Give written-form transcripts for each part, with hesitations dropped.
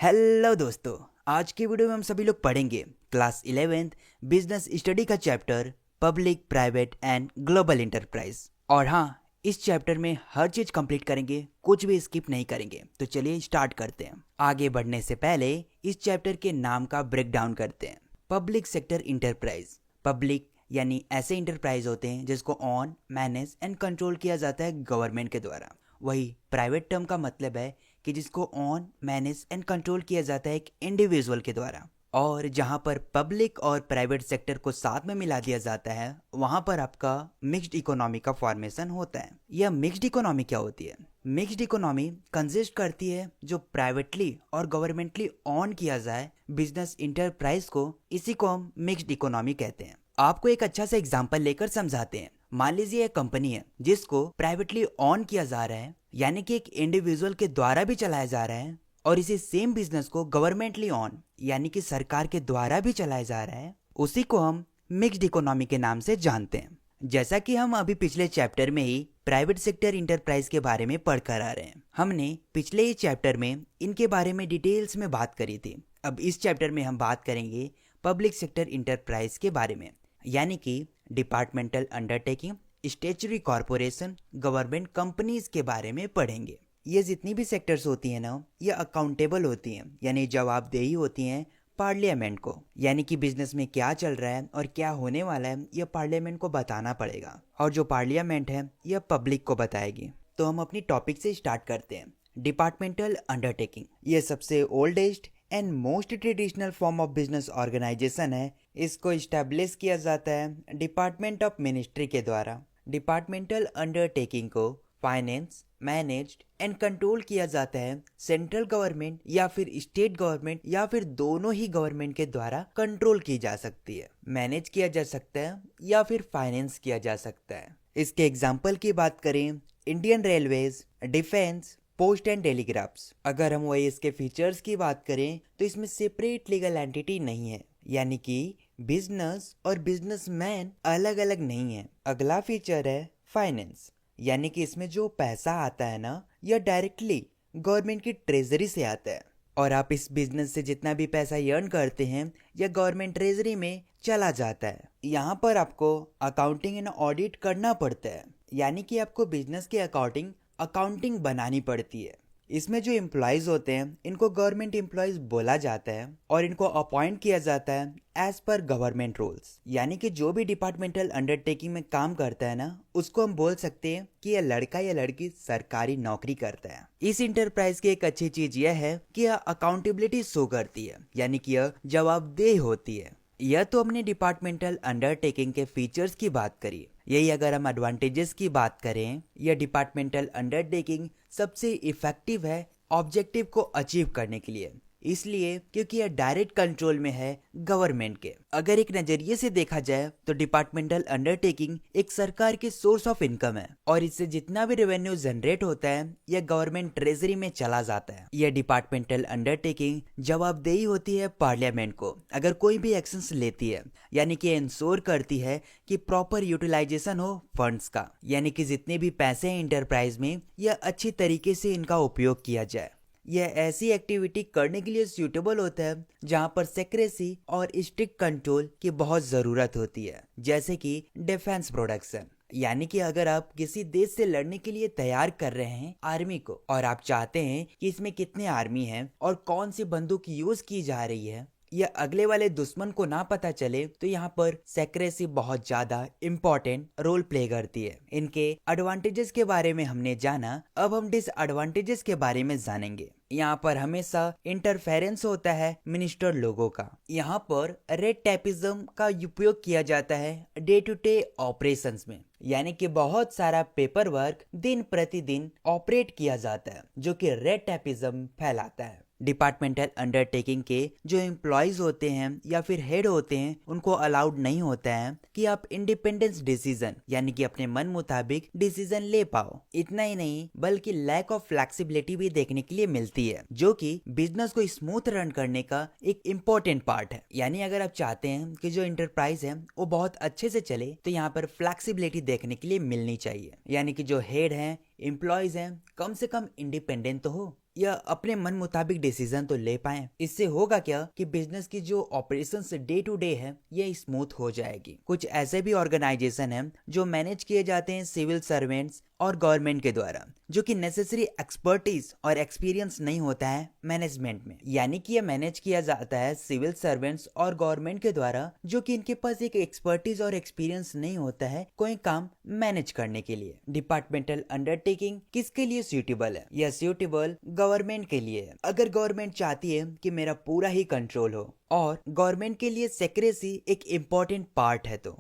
Hello दोस्तों, आज की वीडियो में हम सभी लोग पढ़ेंगे क्लास 11th बिजनेस स्टडी का chapter public private and global enterprise. और हाँ, इस चैप्टर में हर चीज कंप्लीट करेंगे, कुछ भी स्किप नहीं करेंगे। तो चलिए स्टार्ट करते हैं। आगे बढ़ने से पहले इस चैप्टर के नाम का ब्रेक डाउन करते हैं। Public sector enterprise. पब्लिक यानी ऐसे इंटरप्राइज होते हैं जिसको ऑन, मैनेज एंड कंट्रोल किया जाता है गवर्नमेंट के द्वारा। वही प्राइवेट टर्म का मतलब है कि जिसको ऑन, मैनेज एंड कंट्रोल किया जाता है एक इंडिविजुअल के द्वारा। और जहां पर पब्लिक और प्राइवेट सेक्टर को साथ में मिला दिया जाता है, वहां पर आपका मिक्स्ड इकोनॉमी का फॉर्मेशन होता है। यह मिक्स्ड इकोनॉमी क्या होती है? मिक्स्ड इकोनॉमी कंसिस्ट करती है जो प्राइवेटली और गवर्नमेंटली ऑन किया जाए बिजनेस इंटरप्राइज को, इसी को हम मिक्स्ड इकोनॉमी कहते हैं। आपको एक अच्छा सा एग्जांपल लेकर समझाते हैं। मान लीजिए एक कंपनी है जिसको प्राइवेटली ऑन किया जा रहा है, यानी कि एक इंडिविजुअल के द्वारा भी चलाया जा रहा है, और इसी सेम बिजनेस को गवर्नमेंटली ऑन यानी कि सरकार के द्वारा भी चलाया जा रहा है। उसी को हम मिक्स्ड इकोनॉमी के नाम से जानते हैं। जैसा कि हम अभी पिछले चैप्टर में ही प्राइवेट सेक्टर इंटरप्राइज के बारे में पढ़कर आ रहे हैं। हमने पिछले ही चैप्टर में इनके बारे में डिटेल्स में बात करी थी। अब इस चैप्टर में हम बात करेंगे पब्लिक सेक्टर इंटरप्राइज के बारे में, यानी कि departmental undertaking, statutory corporation, government companies के बारे में पढ़ेंगे। ये जितनी भी सेक्टर्स होती हैं ना, ये अकाउंटेबल होती हैं, यानी जवाबदेही होती हैं पार्लियामेंट को। यानी कि बिजनेस में क्या चल रहा है और क्या होने वाला है, यह पार्लियामेंट को बताना पड़ेगा, और जो पार्लियामेंट है यह पब्लिक को बताएगी। तो हम अपनी टॉपिक से स्टार्ट करते हैं। डिपार्टमेंटल अंडरटेकिंग ये सबसे oldest and most traditional form of business organisation है। इसको इस्टेब्लिश किया जाता है डिपार्टमेंट ऑफ मिनिस्ट्री के द्वारा। डिपार्टमेंटल अंडरटेकिंग को फाइनेंस, मैनेज्ड एंड कंट्रोल किया जाता है सेंट्रल गवर्नमेंट या फिर स्टेट गवर्नमेंट या फिर दोनों ही गवर्नमेंट के द्वारा कंट्रोल की जा सकती है। मैनेज किया जा सकता है या फिर फाइनेंस किया जा सकता है। इसके एग्जाम्पल की बात करें, Indian railways, defence, post and telegraphs. अगर हम वही इसके फीचर्स की बात करें तो इसमें सेपरेट लीगल एंटिटी नहीं है, यानी कि बिजनेस और बिजनेसमैन अलग अलग नहीं है। अगला फीचर है फाइनेंस, यानी कि इसमें जो पैसा आता है ना, यह डायरेक्टली गवर्नमेंट की ट्रेजरी से आता है, और आप इस बिजनेस से जितना भी पैसा अर्न करते हैं यह गवर्नमेंट ट्रेजरी में चला जाता है। यहाँ पर आपको अकाउंटिंग एंड ऑडिट करना पड़ता है, यानी कि आपको बिजनेस के अकॉर्डिंग अकाउंटिंग बनानी पड़ती है। इसमें जो एम्प्लॉयज होते हैं इनको गवर्नमेंट एम्प्लॉयज बोला जाता है, और इनको अपॉइंट किया जाता है एज पर गवर्नमेंट रूल्स। यानी कि जो भी डिपार्टमेंटल अंडरटेकिंग में काम करता है ना, उसको हम बोल सकते हैं कि यह लड़का या लड़की सरकारी नौकरी करता है। इस इंटरप्राइज की एक अच्छी चीज यह है कि यह अकाउंटेबिलिटी शो करती है, यानी कि यह जवाबदेह होती है। यह तो हमने डिपार्टमेंटल अंडरटेकिंग के फीचर्स की बात करी। यही अगर हम एडवांटेजेस की बात करें, यह डिपार्टमेंटल अंडरटेकिंग सबसे इफेक्टिव है ऑब्जेक्टिव को अचीव करने के लिए, इसलिए क्योंकि यह डायरेक्ट कंट्रोल में है गवर्नमेंट के। अगर एक नजरिए से देखा जाए तो डिपार्टमेंटल अंडरटेकिंग एक सरकार की सोर्स ऑफ इनकम है, और इससे जितना भी रेवेन्यू जनरेट होता है यह गवर्नमेंट ट्रेजरी में चला जाता है। यह डिपार्टमेंटल अंडरटेकिंग जवाबदेही होती है पार्लियामेंट को अगर कोई भी एक्शंस लेती है, यानी कि इंश्योर करती है कि प्रॉपर यूटिलाइजेशन हो फंड्स का, यानी कि जितने भी पैसे हैं इंटरप्राइज में यह अच्छी तरीके से इनका उपयोग किया जाए। यह ऐसी एक्टिविटी करने के लिए सूटेबल होता है जहां पर सेक्रेसी और स्ट्रिक्ट कंट्रोल की बहुत ज़रूरत होती है, जैसे कि डिफेंस प्रोडक्शन। यानी कि अगर आप किसी देश से लड़ने के लिए तैयार कर रहे हैं आर्मी को, और आप चाहते हैं कि इसमें कितने आर्मी हैं और कौन सी बंदूक यूज की जा रही है, यह अगले वाले दुश्मन को ना पता चले, तो यहाँ पर सेक्रेसी बहुत ज्यादा इम्पोर्टेंट रोल प्ले करती है। इनके एडवांटेजेस के बारे में हमने जाना, अब हम डिसएडवांटेजेस के बारे में जानेंगे। यहाँ पर हमेशा इंटरफेरेंस होता है मिनिस्टर लोगों का। यहाँ पर रेड टेपिज्म का उपयोग किया जाता है डे टू डे ऑपरेशंस में, यानी कि बहुत सारा पेपर वर्क दिन प्रतिदिन ऑपरेट किया जाता है, जो कि रेड टेपिज्म फैलाता है। डिपार्टमेंटल अंडरटेकिंग के जो एम्प्लॉयज होते हैं या फिर हेड होते हैं, उनको अलाउड नहीं होता है कि आप इंडिपेंडेंस डिसीजन यानी कि अपने मन मुताबिक डिसीजन ले पाओ। इतना ही नहीं बल्कि लैक ऑफ फ्लेक्सिबिलिटी भी देखने के लिए मिलती है, जो कि बिजनेस को स्मूथ रन करने का एक इम्पोर्टेंट पार्ट है। यानी अगर आप चाहते हैं कि जो इंटरप्राइज है वो बहुत अच्छे से चले, तो यहाँ पर फ्लेक्सिबिलिटी देखने के लिए मिलनी चाहिए। यानी कि जो हेड है एम्प्लॉयज हैं कम से कम इंडिपेंडेंट तो हो या अपने मन मुताबिक डिसीजन तो ले पाए। इससे होगा क्या कि बिजनेस की जो ऑपरेशंस डे टू डे है ये स्मूथ हो जाएगी। कुछ ऐसे भी ऑर्गेनाइजेशन हैं जो मैनेज किए जाते हैं सिविल सर्वेंट्स और गवर्नमेंट के द्वारा, जो कि नेसेसरी एक्सपर्टीज और एक्सपीरियंस नहीं होता है मैनेजमेंट में। यानी कि ये मैनेज किया जाता है सिविल सर्वेंट्स और गवर्नमेंट के द्वारा, जो कि इनके पास एक एक्सपर्टीज और एक्सपीरियंस नहीं होता है कोई काम मैनेज करने के लिए। डिपार्टमेंटल अंडरटेकिंग किसके लिए सूटेबल है? यह सूटेबल गवर्नमेंट के लिए है। अगर गवर्नमेंट चाहती है कि मेरा पूरा ही कंट्रोल हो, और गवर्नमेंट के लिए सेक्रेसी एक इम्पोर्टेंट पार्ट है तो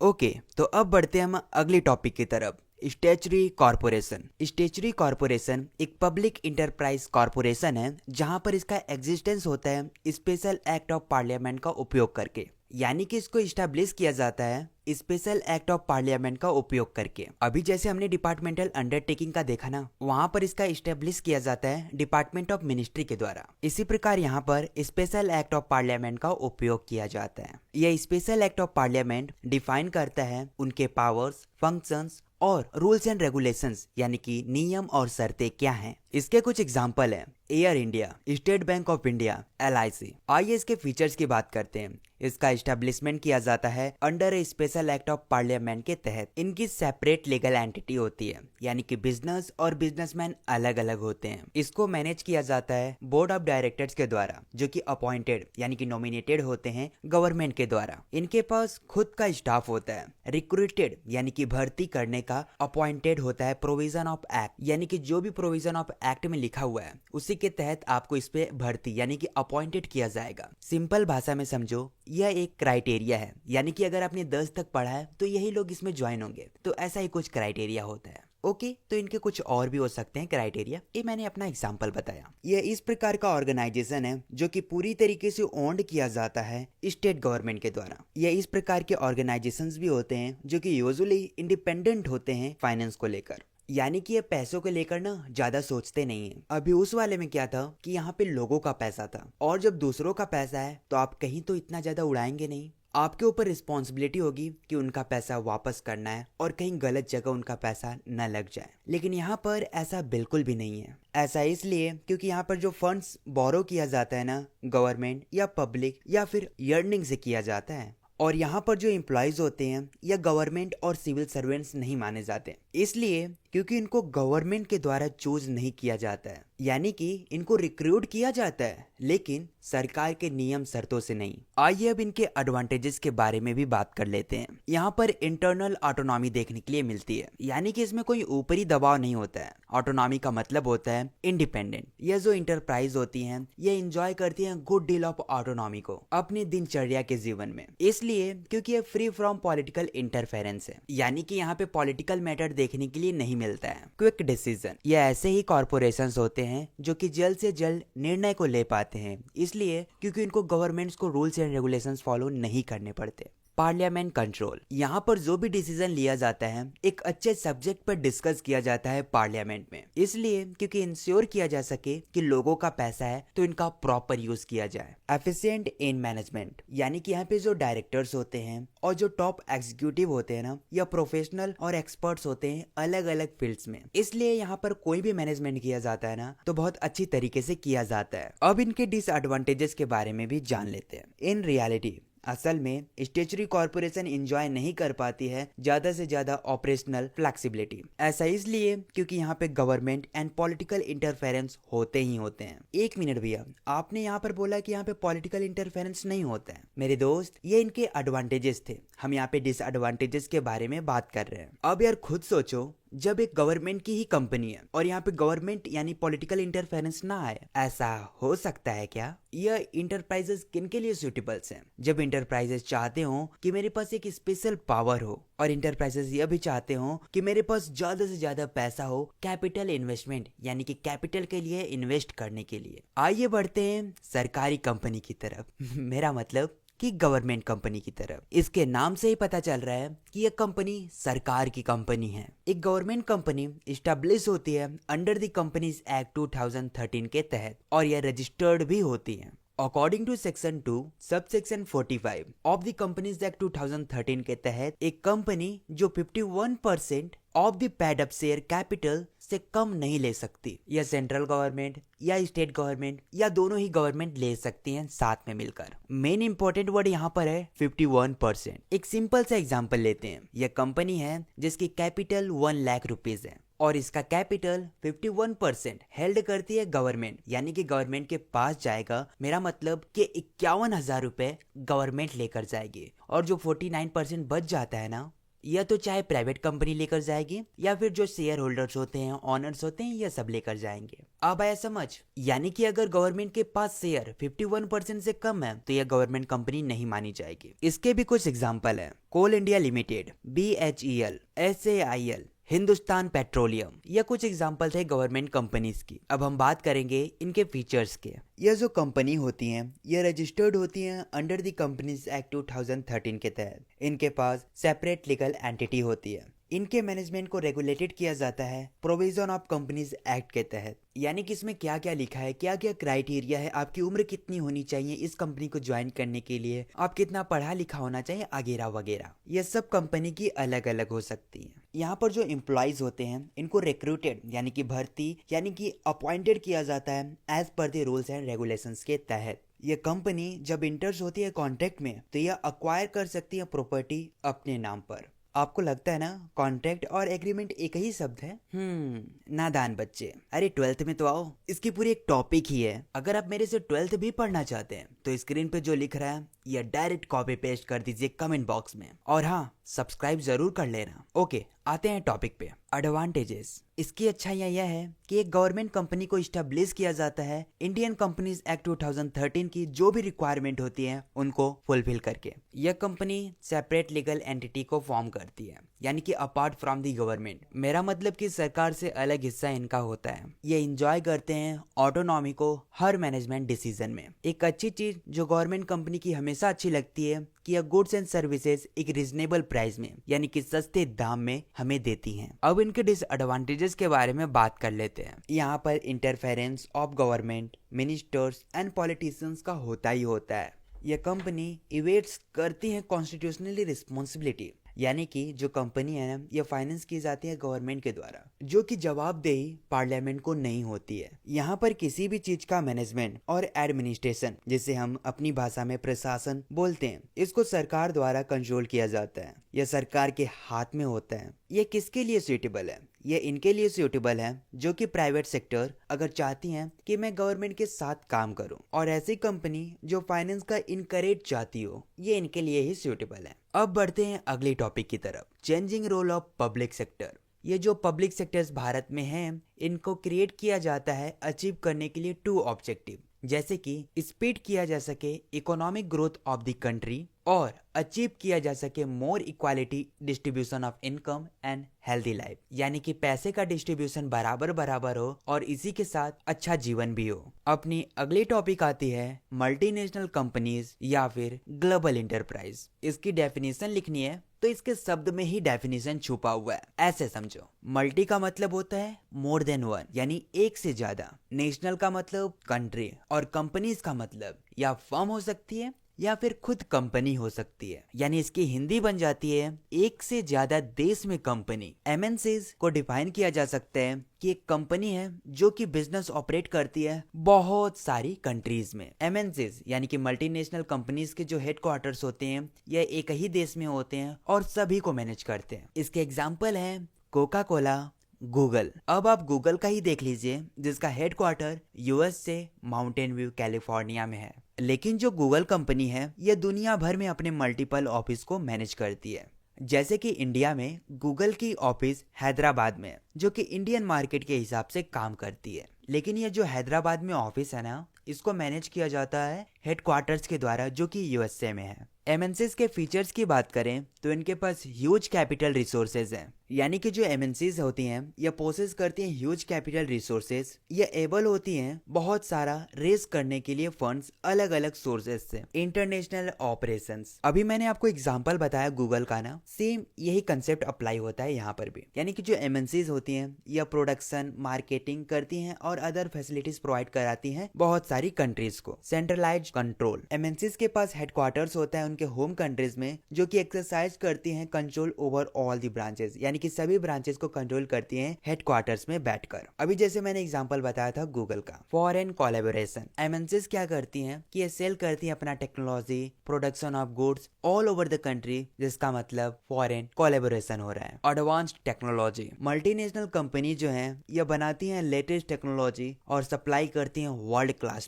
ओके। तो अब बढ़ते हैं हम अगले टॉपिक की तरफ, स्टैच्यूटरी कॉरपोरेशन। स्टैच्यूटरी कॉरपोरेशन एक पब्लिक इंटरप्राइज कॉरपोरेशन है जहां पर इसका एग्जिस्टेंस होता है स्पेशल एक्ट ऑफ पार्लियामेंट का उपयोग करके। यानी कि इसको इस्टेब्लिश किया जाता है स्पेशल एक्ट ऑफ पार्लियामेंट का उपयोग करके। अभी जैसे हमने डिपार्टमेंटल अंडरटेकिंग का देखा ना, वहां पर इसका इस्टेब्लिश किया जाता है डिपार्टमेंट ऑफ मिनिस्ट्री के द्वारा। इसी प्रकार यहाँ पर स्पेशल एक्ट ऑफ पार्लियामेंट का उपयोग किया जाता है। यह special act of parliament define करता है उनके पावर्स, फंक्शंस और रूल्स एंड रेगुलेशंस, यानी कि नियम और शर्तें क्या हैं। इसके कुछ एग्जाम्पल हैं air India, state bank of India, LIC। आइए इसके फीचर्स की बात करते हैं। इसका एस्टेब्लिशमेंट किया जाता है under A special act of parliament के तहत। इनकी सेपरेट लीगल एंटिटी होती है, यानी कि बिजनेस और बिजनेसमैन अलग अलग होते हैं। इसको मैनेज किया जाता है बोर्ड ऑफ डायरेक्टर्स के द्वारा, जो कि अपॉइंटेड यानी कि नॉमिनेटेड होते हैं गवर्नमेंट के द्वारा। इनके पास खुद का स्टाफ होता है। रिक्रूटेड यानी कि भर्ती करने का अपॉइंटेड होता है प्रोविजन ऑफ एक्ट, यानी कि जो भी प्रोविजन ऑफ एक्ट में लिखा हुआ है उसी के तहत आपको इस पे भर्ती यानी कि अपॉइंटेड किया जाएगा। सिंपल भाषा में समझो, यह एक क्राइटेरिया है, यानी कि अगर आपने 10 तक पढ़ा है तो यही लोग इसमें ज्वाइन होंगे। तो ऐसा ही कुछ क्राइटेरिया होता है। ओके, तो इनके कुछ और भी हो सकते हैं क्राइटेरिया, ये मैंने अपना एग्जांपल बताया। यह इस प्रकार का ऑर्गेनाइजेशन है जो कि पूरी तरीके से ओन्ड किया जाता है स्टेट गवर्नमेंट के द्वारा। यह इस प्रकार के ऑर्गेनाइजेशंस भी होते हैं जो कि यूजुअली इंडिपेंडेंट होते हैं फाइनेंस को लेकर, यानी कि ये पैसों को लेकर ना ज्यादा सोचते नहीं है। अभी उस वाले में क्या था कि यहाँ पे लोगों का पैसा था, और जब दूसरों का पैसा है तो आप कहीं तो इतना ज्यादा उड़ाएंगे नहीं। आपके ऊपर रिस्पॉन्सिबिलिटी होगी कि उनका पैसा वापस करना है और कहीं गलत जगह उनका पैसा न लग जाए। लेकिन यहाँ पर ऐसा बिल्कुल भी नहीं है। ऐसा इसलिए क्योंकि यहाँ पर जो फंड्स बोरो किया जाता है ना, गवर्नमेंट या पब्लिक या फिर अर्निंग से किया जाता है, और यहाँ पर जो एम्प्लॉयज होते हैं या गवर्नमेंट और सिविल सर्वेंट्स नहीं माने जाते, इसलिए क्योंकि इनको गवर्नमेंट के द्वारा चूज नहीं किया जाता है। यानी कि इनको रिक्रूट किया जाता है लेकिन सरकार के नियम शर्तों से नहीं। आइए अब इनके एडवांटेजेस के बारे में भी बात कर लेते हैं। यहाँ पर इंटरनल ऑटोनॉमी देखने के लिए मिलती है, यानी कि इसमें कोई ऊपरी दबाव नहीं होता है। ऑटोनॉमी का मतलब होता है इंडिपेंडेंट। यह जो इंटरप्राइज होती हैं ये इंजॉय करती हैं गुड डील ऑफ ऑटोनॉमी को अपनी दिनचर्या के जीवन में, इसलिए क्योंकि ये फ्री फ्रॉम पॉलिटिकल इंटरफेरेंस है। यानी कि यहाँ पे पॉलिटिकल मैटर देखने के लिए नहीं मिलता है। क्विक डिसीजन, ये ऐसे ही कॉर्पोरेशंस होते हैं जो कि जल्द से जल्द निर्णय को ले पाते हैं, इसलिए क्योंकि इनको गवर्नमेंट्स को रूल्स एंड रेगुलेशंस फॉलो नहीं करने पड़ते। पार्लियामेंट कंट्रोल, यहाँ पर जो भी डिसीजन लिया जाता है एक अच्छे सब्जेक्ट पर डिस्कस किया जाता है पार्लियामेंट में, इसलिए क्योंकि इंश्योर किया जा सके कि लोगों का पैसा है तो इनका प्रॉपर यूज किया जाए। एफिशिएंट इन मैनेजमेंट, यानी कि यहाँ पे जो डायरेक्टर्स होते हैं और जो टॉप एग्जीक्यूटिव होते हैं ना, या प्रोफेशनल और एक्सपर्ट्स होते हैं अलग अलग फील्ड्स में, इसलिए यहाँ पर कोई भी मैनेजमेंट किया जाता है ना तो बहुत अच्छी तरीके से किया जाता है। अब इनके डिसएडवांटेजेस के बारे में भी जान लेते हैं। इन रियलिटी असल में स्टैच्यूटरी कॉर्पोरेशन एंजॉय नहीं कर पाती है ज्यादा से ज्यादा ऑपरेशनल फ्लेक्सिबिलिटी। ऐसा इसलिए क्योंकि यहाँ पे गवर्नमेंट एंड पॉलिटिकल इंटरफेरेंस होते ही होते हैं। एक मिनट भैया, आपने यहाँ पर बोला कि यहाँ पे पॉलिटिकल इंटरफेरेंस नहीं होता है। मेरे दोस्त, ये इनके एडवांटेजेस थे, हम यहाँ पे डिसएडवांटेजेस के बारे में बात कर रहे हैं। अब यार खुद सोचो, जब एक गवर्नमेंट की ही कंपनी है और यहाँ पे गवर्नमेंट यानी पॉलिटिकल इंटरफेरेंस ना आए, ऐसा हो सकता है क्या? यह इंटरप्राइजेस किन के लिए सूटेबल्स हैं? जब इंटरप्राइजेस चाहते हो कि मेरे पास एक स्पेशल पावर हो, और इंटरप्राइजेस यह भी चाहते हो कि मेरे पास ज्यादा से ज्यादा पैसा हो कैपिटल इन्वेस्टमेंट, यानी कि कैपिटल के लिए इन्वेस्ट करने के लिए। आइए बढ़ते हैं सरकारी कंपनी की तरफ मेरा मतलब कि गवर्नमेंट कंपनी की तरफ। इसके नाम से ही पता चल रहा है कि यह कंपनी सरकार की कंपनी है। एक गवर्नमेंट कंपनी इस्टेब्लिश होती है अंडर द कंपनीज एक्ट 2013 के तहत, और यह रजिस्टर्ड भी होती है। According to section 2 sub section 45 of the companies act 2013 के तहत एक कंपनी जो 51% of the paid up share capital से कम नहीं ले सकती, या सेंट्रल गवर्नमेंट या स्टेट गवर्नमेंट या दोनों ही गवर्नमेंट ले सकती हैं साथ में मिलकर। मेन इंपॉर्टेंट वर्ड यहाँ पर है 51%। एक सिंपल सा एग्जांपल लेते हैं। यह कंपनी है जिसकी कैपिटल 1 लाख रुपीज है और इसका कैपिटल 51% हेल्ड करती है गवर्नमेंट, यानी कि गवर्नमेंट के पास जाएगा। मेरा मतलब कि 51,000 रुपए गवर्नमेंट लेकर जाएगी और जो 49% बच जाता है ना, या तो चाहे प्राइवेट कंपनी लेकर जाएगी या फिर जो शेयर होल्डर्स होते हैं, ऑनर्स होते हैं, ये सब लेकर जाएंगे। अब आया समझ? यानी कि अगर गवर्नमेंट के पास शेयर 51% से कम है तो यह गवर्नमेंट कंपनी नहीं मानी जाएगी। इसके भी कुछ एग्जांपल है। Coal India Limited, BHEL, SAIL, Hindustan petroleum, यह कुछ एग्जांपल्स है गवर्नमेंट कंपनीज की। अब हम बात करेंगे इनके फीचर्स के। यह जो कंपनी होती हैं यह रजिस्टर्ड होती हैं अंडर द कंपनीज एक्ट 2013 के तहत। इनके पास सेपरेट लीगल एंटिटी होती है। इनके मैनेजमेंट को रेगुलेटेड किया जाता है प्रोविजन ऑफ कंपनीज एक्ट के तहत। यानी कि इसमें क्या क्या लिखा है, क्या क्या क्राइटेरिया है, आपकी उम्र कितनी होनी चाहिए इस कंपनी को ज्वाइन करने के लिए, आप कितना पढ़ा लिखा होना चाहिए, वगैरह वगैरह। यह सब कंपनी की अलग अलग हो सकती है। यहाँ पर जो एम्प्लॉयज होते हैं इनको रिक्रूटेड यानी कि भर्ती यानी कि अपॉइंटेड किया जाता है as per the rules and regulations के तहत। ये कंपनी जब इंटर्स होती है कॉन्ट्रैक्ट में तो यह अक्वायर कर सकती है प्रॉपर्टी अपने नाम पर। आपको लगता है ना कॉन्ट्रैक्ट और एग्रीमेंट एक ही शब्द है? नादान बच्चे, अरे 12th में तो आओ। इसकी पूरी एक टॉपिक ही है। अगर आप मेरे से 12th भी पढ़ना चाहते हैं तो स्क्रीन पे जो लिख रहा है या डायरेक्ट कॉपी पेस्ट कर दीजिए कमेंट बॉक्स में, और हाँ सब्सक्राइब जरूर कर लेना। ओके, आते हैं टॉपिक पे। एडवांटेजेस। इसकी अच्छाइयाँ यह है कि एक गवर्नमेंट कंपनी को इस्टेब्लिश किया जाता है इंडियन कंपनीज एक्ट 2013 की जो भी रिक्वायरमेंट होती है उनको फुलफिल करके। यह कंपनी सेपरेट लीगल एंटिटी को फॉर्म करती है, यानी कि अपार्ट फ्रॉम दी गवर्नमेंट। मेरा मतलब कि सरकार से अलग हिस्सा इनका होता है। ये एंजॉय करते हैं ऑटोनॉमी को हर मैनेजमेंट डिसीजन में। एक अच्छी चीज जो गवर्नमेंट कंपनी की हमेशा अच्छी लगती है कि यह गुड्स एंड सर्विसेज एक रीजनेबल प्राइस में यानी कि सस्ते दाम में हमें देती हैं। अब इनके डिसएडवांटेजेस के बारे में बात कर लेते हैं। यहाँ पर interference of government, ministers and politicians का होता ही होता है। यह कंपनी इवेट्स करती है कॉन्स्टिट्यूशनली रिस्पॉन्सिबिलिटी, यानी कि जो कंपनी है ना ये फाइनेंस की जाती है गवर्नमेंट के द्वारा, जो कि जवाबदेही पार्लियामेंट को नहीं होती है। यहाँ पर किसी भी चीज का मैनेजमेंट और एडमिनिस्ट्रेशन, जिसे हम अपनी भाषा में प्रशासन बोलते हैं, इसको सरकार द्वारा कंट्रोल किया जाता है। यह सरकार के हाथ में होता है। ये किसके लिए सूटेबल है? ये इनके लिए सूटेबल है जो कि प्राइवेट सेक्टर अगर चाहती हैं कि मैं गवर्नमेंट के साथ काम करूं, और ऐसी कंपनी जो फाइनेंस का इनकरेज चाहती हो, ये इनके लिए ही सूटेबल है। अब बढ़ते हैं अगले टॉपिक की तरफ, changing role of public sector. ये जो पब्लिक सेक्टर्स भारत में हैं, इनको क्रिएट किया जाता है अचीव करने के लिए 2 ऑब्जेक्टिव, जैसे कि स्पीड किया जा सके economic growth of the country और अचीव किया जा सके more equality distribution of income and healthy life, यानी कि पैसे का डिस्ट्रीब्यूशन बराबर बराबर हो और इसी के साथ अच्छा जीवन भी हो। अपनी अगली टॉपिक आती है मल्टीनेशनल कंपनीज या फिर ग्लोबल इंटरप्राइज। इसकी डेफिनेशन लिखनी है तो इसके शब्द में ही डेफिनेशन छुपा हुआ है। ऐसे समझो, मल्टी का मतलब होता है मोर देन वन, यानी एक से ज्यादा। नेशनल का मतलब कंट्री, और कंपनीज का मतलब या फर्म हो सकती है या फिर खुद कंपनी हो सकती है, यानी इसकी हिंदी बन जाती है एक से ज्यादा देश में कंपनी। MNCs को डिफाइन किया जा सकता है कि एक कंपनी है जो कि बिजनेस ऑपरेट करती है बहुत सारी कंट्रीज में। MNCs यानी कि मल्टीनेशनल कंपनीज के जो हेडक्वार्टर्स होते हैं यह एक ही देश में होते हैं और सभी को मैनेज करते हैं। इसके एग्जाम्पल है कोका कोला, गूगल। अब आप गूगल का ही देख लीजिए जिसका हेडक्वार्टर US से माउंटेन व्यू कैलिफोर्निया में है। लेकिन जो गूगल कंपनी है यह दुनिया भर में अपने मल्टीपल ऑफिस को मैनेज करती है। जैसे कि इंडिया में गूगल की ऑफिस हैदराबाद में है, जो कि इंडियन मार्केट के हिसाब से काम करती है। लेकिन ये जो हैदराबाद में ऑफिस है ना, इसको मैनेज किया जाता है हेडक्वार्टर्स के द्वारा जो कि USA में है। MNCs के फीचर्स की बात करें तो इनके पास ह्यूज कैपिटल रिसोर्सेज हैं, यानी कि जो एमएनसीज होती हैं ये प्रोसेस करती हैं ह्यूज कैपिटल रिसोर्सेज, ये एबल होती हैं बहुत सारा रेस करने के लिए फंड्स अलग अलग सोर्सेज से, इंटरनेशनल ऑपरेशंस। अभी मैंने आपको एग्जांपल बताया गूगल का ना, सेम यही कंसेप्ट अप्लाई होता है यहाँ पर भी। यानी कि जो एमएनसीज होती हैं ये प्रोडक्शन मार्केटिंग करती हैं और अदर फैसिलिटीज प्रोवाइड कराती हैं बहुत सारी कंट्रीज को। सेंट्रलाइज्ड कंट्रोल, एमएनसीज के पास हेडक्वार्टर्स होता है उनके होम कंट्रीज में, जो कि एक्सरसाइज करती हैं control over all the branches, यानी कि सभी ब्रांचेस को कंट्रोल करती हैं हेडक्वार्टर्स में बैठकर। अभी जैसे मैंने एग्जांपल बताया था गूगल का। फॉरेन कोलैबोरेशन, एमएनसीज क्या करती हैं कि ये सेल करती हैं अपना technology production of goods all over the country, जिसका मतलब फॉरेन कोलैबोरेशन हो रहा है। एडवांस्ड टेक्नोलॉजी, मल्टीनेशनल कंपनी जो है ये बनाती हैं लेटेस्ट टेक्नोलॉजी और सप्लाई करती हैं वर्ल्ड क्लास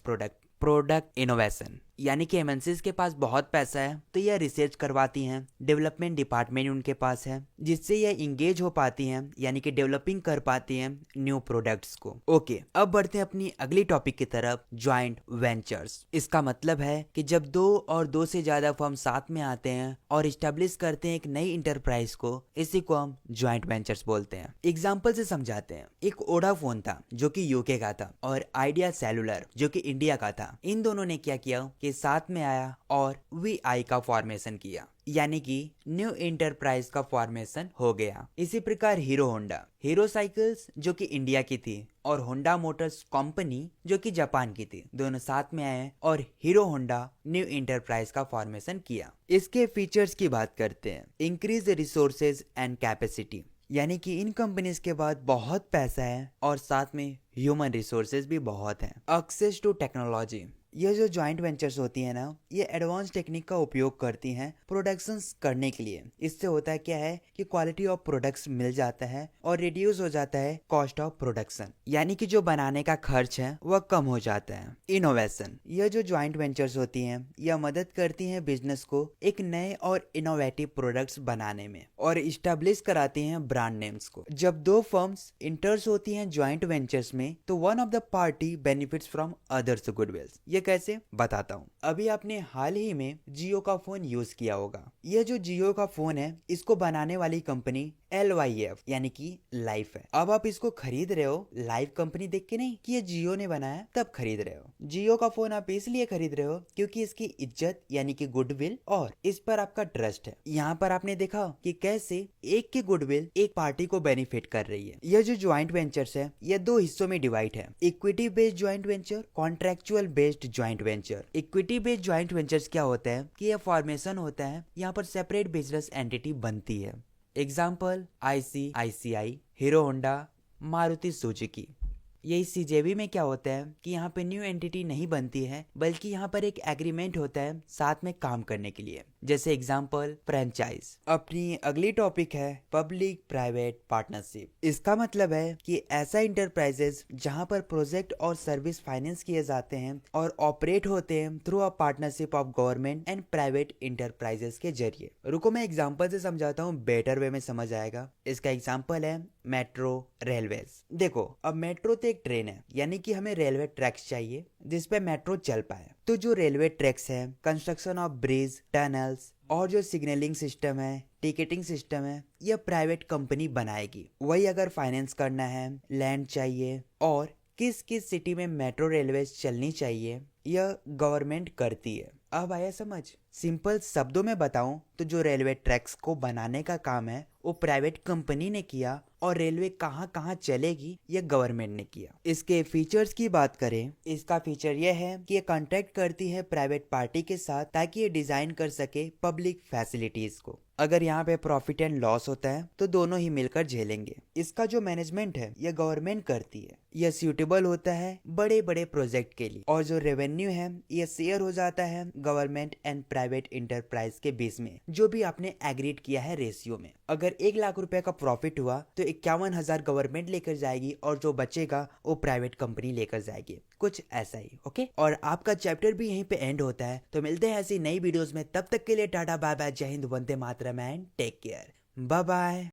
प्रोडक्ट इनोवेशन, यानी कि एमएनसीज के पास बहुत पैसा है तो यह रिसर्च करवाती हैं, डेवलपमेंट डिपार्टमेंट उनके पास है जिससे यह इंगेज हो पाती हैं, यानी कि डेवलपिंग कर पाती हैं न्यू प्रोडक्ट्स को। ओके, अब बढ़ते हैं अपनी अगली टॉपिक की तरफ, ज्वाइंट वेंचर्स। इसका मतलब है कि जब दो और दो से ज्यादा फर्म साथ में आते हैं और इस्टेब्लिश करते हैं एक नई इंटरप्राइज को, इसी को हम ज्वाइंट वेंचर्स बोलते हैं। एग्जाम्पल से समझाते हैं। एक वोडाफोन था जो कि यूके का था और आइडिया सेलुलर जो कि इंडिया का था। इन दोनों ने क्या किया कि साथ में आया और वीआई का फॉर्मेशन किया, यानी कि न्यू इंटरप्राइज का फॉर्मेशन हो गया। इसी प्रकार हीरो साइकिल्स जो कि इंडिया की थी और होंडा मोटर्स कंपनी जो कि जापान की थी, दोनों साथ में आए और हीरो होंडा न्यू इंटरप्राइज का फॉर्मेशन किया। इसके फीचर्स की बात करते हैं। इंक्रीज रिसोर्सेज एंड कैपेसिटी, यानी कि इन कंपनीज के बाद बहुत पैसा है और साथ में ह्यूमन रिसोर्सेज भी बहुत हैं। एक्सेस टू टेक्नोलॉजी, ये जो ज्वाइंट वेंचर्स होती है ना, ये एडवांस टेक्निक का उपयोग करती हैं प्रोडक्शंस करने के लिए। इससे होता है क्या है कि क्वालिटी ऑफ प्रोडक्ट्स मिल जाता है और रिड्यूस हो जाता है कॉस्ट ऑफ प्रोडक्शन, यानी कि जो बनाने का खर्च है वह कम हो जाता है। इनोवेशन, यह जो ज्वाइंट वेंचर्स होती हैं यह मदद करती हैं बिजनेस को एक नए और इनोवेटिव प्रोडक्ट्स बनाने में और इस्टेब्लिश कराती हैं ब्रांड नेम्स को। जब दो फर्म्स इंटर्स होती हैं ज्वाइंट वेंचर्स में तो one of the party benefits from others गुडविल्स। ये कैसे बताता हूँ। अभी आपने हाल ही में जियो का फोन यूज किया होगा। ये जो जियो का फोन है इसको बनाने वाली कंपनी LYF यानी कि लाइफ है। अब आप इसको खरीद रहे हो लाइफ कंपनी देख के नहीं कि ये जियो ने बनाया तब खरीद रहे हो। जियो का फोन आप इसलिए खरीद रहे हो क्योंकि इसकी इज्जत यानी कि गुडविल और इस पर आपका ट्रस्ट है। यहाँ पर आपने देखा कि कैसे एक की गुडविल एक पार्टी को बेनिफिट कर रही है। यह जो ज्वाइंट वेंचर्स है ये दो हिस्सों में डिवाइड है, equity based joint venture, contractual based joint venture. Equity based joint ventures क्या होता है कि यह फॉर्मेशन होता है, यहाँ पर सेपरेट बिजनेस एंटिटी बनती है। Example ICICI, hero Honda, Maruti Suzuki. यही CJV में क्या होता है कि यहाँ पे न्यू एंटिटी नहीं बनती है बल्कि यहाँ पर एक एग्रीमेंट होता है साथ में काम करने के लिए, जैसे एग्जांपल फ्रेंचाइज। अपनी अगली टॉपिक है पब्लिक प्राइवेट पार्टनरशिप। इसका मतलब है कि ऐसा इंटरप्राइजेस जहाँ पर प्रोजेक्ट और सर्विस फाइनेंस किए जाते हैं और ऑपरेट होते हैं through a partnership of government and private enterprises के जरिए। रुको मैं एग्जाम्पल से समझाता हूँ, बेटर वे में समझ आएगा। इसका एग्जाम्पल है मेट्रो रेलवेज। देखो अब मेट्रो तो एक ट्रेन है, यानी कि हमें रेलवे ट्रैक्स चाहिए जिसपे मेट्रो चल पाए। तो जो रेलवे ट्रैक्स है, कंस्ट्रक्शन ऑफ ब्रिज, टनल्स और जो सिग्नलिंग सिस्टम है, टिकटिंग सिस्टम है, यह प्राइवेट कंपनी बनाएगी। वही अगर फाइनेंस करना है, लैंड चाहिए और किस किस सिटी में मेट्रो रेलवे चलनी चाहिए, यह गवर्नमेंट करती है। अब आया समझ। सिंपल शब्दों में बताऊं तो जो रेलवे ट्रैक्स को बनाने का काम है वो प्राइवेट कंपनी ने किया और रेलवे कहाँ कहाँ चलेगी ये गवर्नमेंट ने किया। इसके फीचर्स की बात करें, इसका फीचर यह है कि ये कॉन्ट्रैक्ट करती है प्राइवेट पार्टी के साथ ताकि ये डिजाइन कर सके पब्लिक फैसिलिटीज को। अगर यहाँ पे प्रॉफिट एंड लॉस होता है तो दोनों ही मिलकर झेलेंगे। इसका जो मैनेजमेंट है ये गवर्नमेंट करती है। यह सूटेबल होता है बड़े बड़े प्रोजेक्ट के लिए और जो रेवेन्यू है ये शेयर हो जाता है गवर्नमेंट एंड प्राइवेट इंटरप्राइज के बीच में, जो भी आपने एग्रीड किया है रेशियो में। अगर 1 लाख रुपए का प्रॉफिट हुआ तो 51,000 गवर्नमेंट लेकर जाएगी और जो बचेगा वो प्राइवेट कंपनी लेकर जाएगी, कुछ ऐसा ही। ओके, और आपका चैप्टर भी यहीं पे एंड होता है। तो मिलते हैं ऐसी नई वीडियोस में, तब तक के लिए Tata bye bye, Jai Hind, Vande Mataram and take care, bye bye.